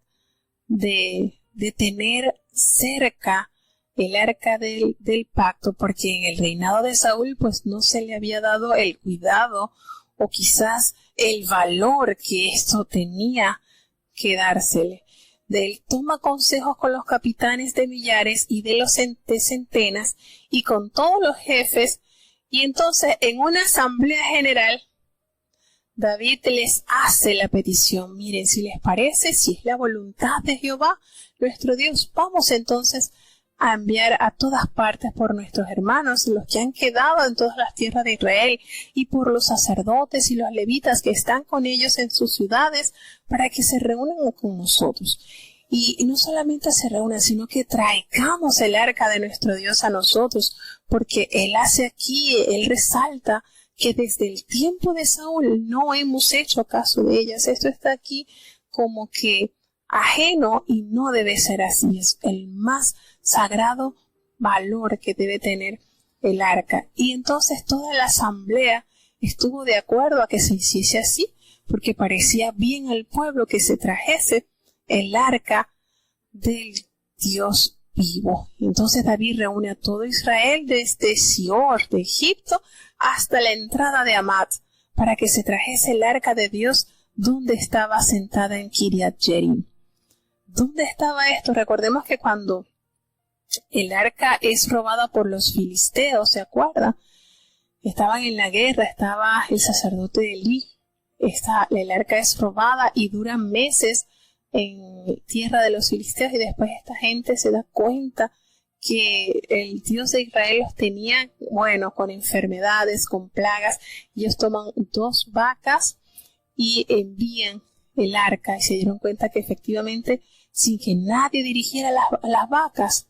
de tener cerca el arca del pacto, porque en el reinado de Saúl pues no se le había dado el cuidado o quizás el valor que esto tenía que dársele. Él toma consejos con los capitanes de millares y de centenas y con todos los jefes, y entonces en una asamblea general David les hace la petición: miren, si les parece, si es la voluntad de Jehová nuestro Dios, vamos entonces a enviar a todas partes por nuestros hermanos, los que han quedado en todas las tierras de Israel, y por los sacerdotes y los levitas que están con ellos en sus ciudades, para que se reúnan con nosotros. Y no solamente se reúnan, sino que traigamos el arca de nuestro Dios a nosotros, porque él hace aquí, él resalta que desde el tiempo de Saúl no hemos hecho caso de ellas. Esto está aquí como que ajeno y no debe ser así. Es el más sagrado valor que debe tener el arca. Y entonces toda la asamblea estuvo de acuerdo a que se hiciese así, porque parecía bien al pueblo que se trajese el arca del Dios vivo. Entonces David reúne a todo Israel desde Sior de Egipto hasta la entrada de Hamat para que se trajese el arca de Dios donde estaba sentada en Kiriat Jearim. ¿Dónde estaba esto? Recordemos que cuando el arca es robada por los filisteos, ¿se acuerdan? Estaban en la guerra, estaba el sacerdote Elí. El arca es robada y dura meses en tierra de los filisteos, y después esta gente se da cuenta que el Dios de Israel los tenía, con enfermedades, con plagas. Ellos toman 2 vacas y envían el arca, y se dieron cuenta que efectivamente, sin que nadie dirigiera las vacas,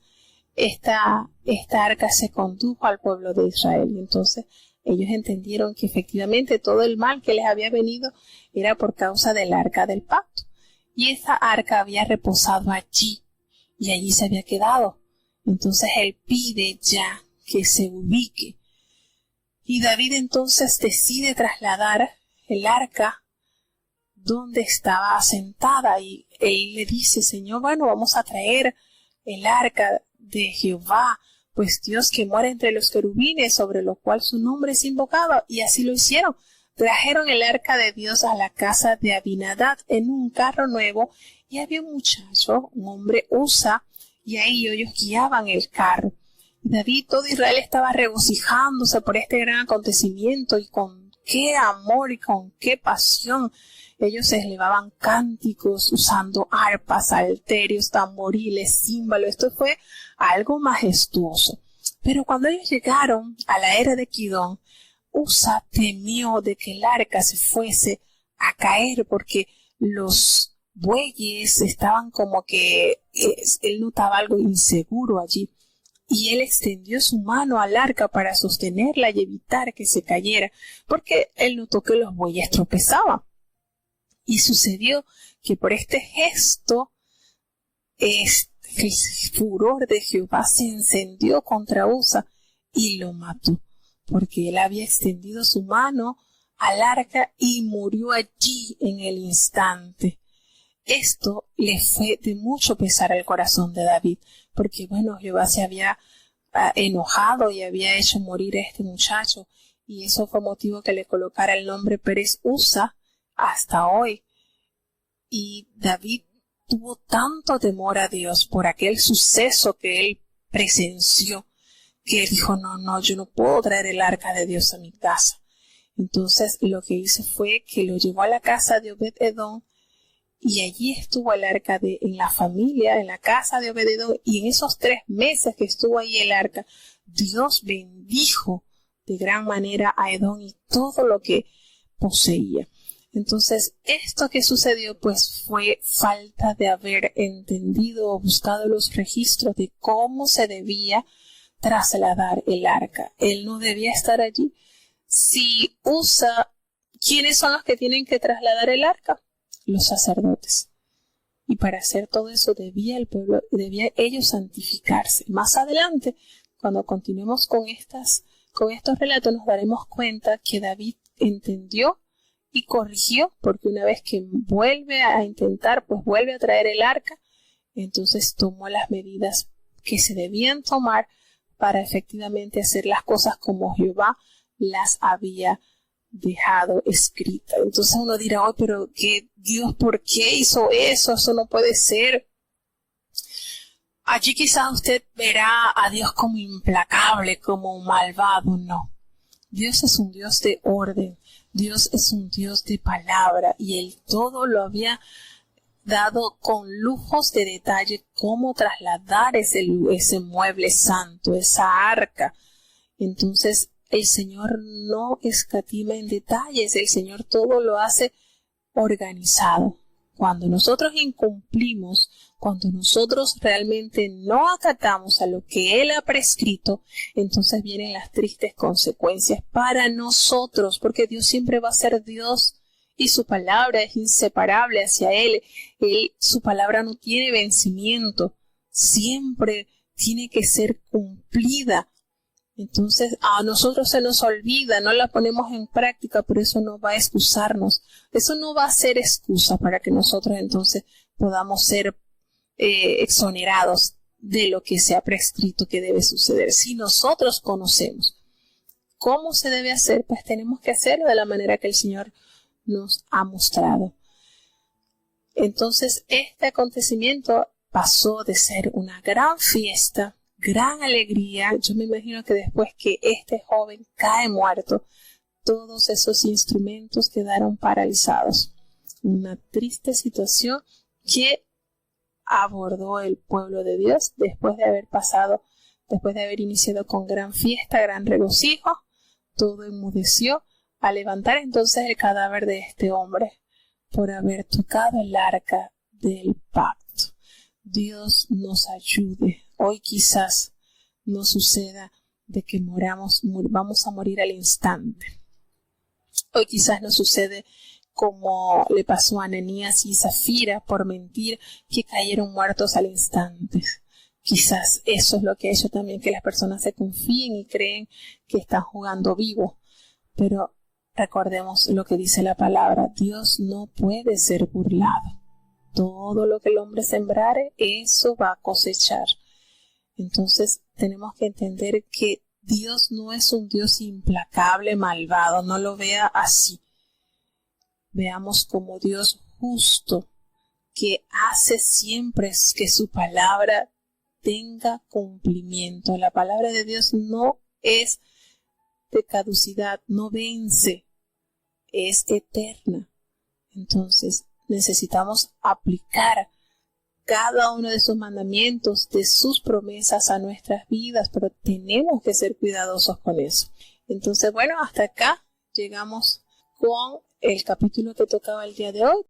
esta arca se condujo al pueblo de Israel. Y entonces ellos entendieron que efectivamente todo el mal que les había venido era por causa del arca del pacto. Y esa arca había reposado allí, y allí se había quedado. Entonces él pide ya que se ubique. Y David entonces decide trasladar el arca donde estaba asentada. Y él le dice: Señor, vamos a traer el arca de Jehová, pues Dios que mora entre los querubines, sobre lo cual su nombre es invocado. Y así lo hicieron. Trajeron el arca de Dios a la casa de Abinadab en un carro nuevo, y había un muchacho, un hombre Usa, y ahí ellos guiaban el carro. Y David, todo Israel estaba regocijándose por este gran acontecimiento, y con qué amor y con qué pasión ellos se elevaban cánticos usando arpas, salterios, tamboriles, címbalos. Esto fue algo majestuoso. Pero cuando ellos llegaron a la era de Kidón, Usa temió de que el arca se fuese a caer, porque los bueyes estaban como que él notaba algo inseguro allí, y él extendió su mano al arca para sostenerla y evitar que se cayera, porque él notó que los bueyes tropezaban. Y sucedió que por este gesto el furor de Jehová se encendió contra Usa y lo mató, porque él había extendido su mano al arca y murió allí en el instante. Esto le fue de mucho pesar al corazón de David, porque Jehová se había enojado y había hecho morir a este muchacho, y eso fue motivo que le colocara el nombre Pérez Usa hasta hoy. Y David tuvo tanto temor a Dios por aquel suceso que él presenció, que dijo: no, yo no puedo traer el arca de Dios a mi casa. Entonces lo que hizo fue que lo llevó a la casa de Obed-Edom, y allí estuvo el arca en la familia, en la casa de Obed-Edom, y en esos 3 meses que estuvo ahí el arca, Dios bendijo de gran manera a Edom y todo lo que poseía. Entonces, esto que sucedió pues fue falta de haber entendido o buscado los registros de cómo se debía trasladar el arca. Él no debía estar allí. Si ¿quiénes son los que tienen que trasladar el arca? Los sacerdotes. Y para hacer todo eso debía ellos santificarse. Más adelante, cuando continuemos con estos relatos, nos daremos cuenta que David entendió y corrigió, porque una vez que vuelve a intentar, pues vuelve a traer el arca, entonces tomó las medidas que se debían tomar para efectivamente hacer las cosas como Jehová las había dejado escritas. Entonces uno dirá: pero ¿qué Dios, por qué hizo eso? Eso no puede ser. Allí quizás usted verá a Dios como implacable, como malvado. No. Dios es un Dios de orden. Dios es un Dios de palabra, y Él todo lo había dado con lujos de detalle, cómo trasladar ese mueble santo, esa arca. Entonces el Señor no escatima en detalles, el Señor todo lo hace organizado. cuando nosotros incumplimos, cuando nosotros realmente no acatamos a lo que Él ha prescrito, entonces vienen las tristes consecuencias para nosotros, porque Dios siempre va a ser Dios y su palabra es inseparable hacia Él. Su palabra no tiene vencimiento, siempre tiene que ser cumplida. Entonces a nosotros se nos olvida, no la ponemos en práctica, pero eso no va a excusarnos. Eso no va a ser excusa para que nosotros entonces podamos ser exonerados de lo que se ha prescrito que debe suceder. Si nosotros conocemos cómo se debe hacer, pues tenemos que hacerlo de la manera que el Señor nos ha mostrado. Entonces este acontecimiento pasó de ser una gran fiesta, gran alegría. Yo me imagino que después que este joven cae muerto, todos esos instrumentos quedaron paralizados. Una triste situación que abordó el pueblo de Dios después de haber iniciado con gran fiesta, gran regocijo. Todo enmudeció al levantar entonces el cadáver de este hombre por haber tocado el arca del pacto. Dios nos ayude. Hoy quizás no suceda de que vamos a morir al instante. Hoy quizás no sucede como le pasó a Ananías y Zafira por mentir, que cayeron muertos al instante. Quizás eso es lo que ha hecho también que las personas se confíen y creen que están jugando vivo. Pero recordemos lo que dice la palabra: Dios no puede ser burlado. Todo lo que el hombre sembrare, eso va a cosechar. Entonces tenemos que entender que Dios no es un Dios implacable, malvado. No lo vea así. Veamos como Dios justo, que hace siempre que su palabra tenga cumplimiento. La palabra de Dios no es de caducidad, no vence, es eterna. Entonces necesitamos aplicar cada uno de sus mandamientos, de sus promesas a nuestras vidas, pero tenemos que ser cuidadosos con eso. Entonces, bueno, hasta acá llegamos con el capítulo que tocaba el día de hoy.